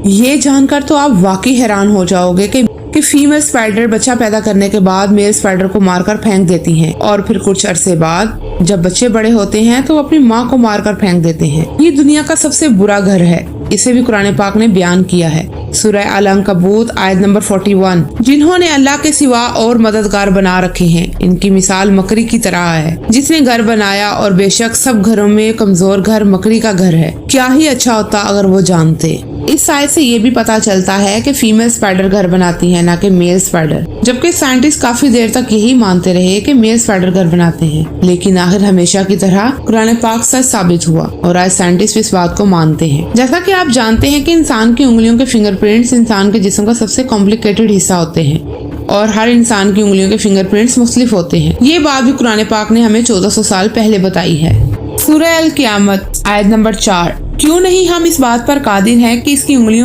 یہ جان کر تو آپ واقعی حیران ہو جاؤ گے کہ فیمیل اسپائڈر بچہ پیدا کرنے کے بعد میل اسپائڈر کو مار کر پھینک دیتی ہیں، اور پھر کچھ عرصے بعد جب بچے بڑے ہوتے ہیں تو اپنی ماں کو مار کر پھینک دیتے ہیں۔ یہ دنیا کا سب سے برا گھر ہے، اسے بھی قرآن پاک نے بیان کیا ہے۔ سورہ العنکبوت آیت نمبر 41، جنہوں نے اللہ کے سوا اور مددگار بنا رکھے ہیں، ان کی مثال مکڑی کی طرح ہے جس نے گھر بنایا، اور بے شک سب گھروں میں کمزور گھر مکڑی کا گھر ہے۔ کیا ہی اچھا ہوتا اگر وہ جانتے۔ اس آیت سے یہ بھی پتا چلتا ہے کہ فیمیل اسپائڈر گھر بناتی ہیں، نہ کہ میل اسپائڈر، جبکہ سائنٹسٹ کافی دیر تک یہی مانتے رہے کہ میل اسپائڈر گھر بناتے ہیں، لیکن آخر ہمیشہ کی طرح قرآن پاک سچ ثابت ہوا، اور آج سائنٹسٹ اس بات کو مانتے ہیں۔ جیسا کہ آپ جانتے ہیں کہ انسان کی انگلیوں کے فنگر پرنٹس انسان کے جسم کا سب سے کمپلیکیٹڈ حصہ ہوتے ہیں، اور ہر انسان کی انگلیوں کے فنگر پرنٹس مختلف ہوتے ہیں۔ یہ بات بھی قرآن پاک نے ہمیں 1400 سال پہلے بتائی ہے۔ سورہ القیامت آیت نمبر 4، کیوں نہیں ہم اس بات پر قادر ہیں کہ اس کی انگلیوں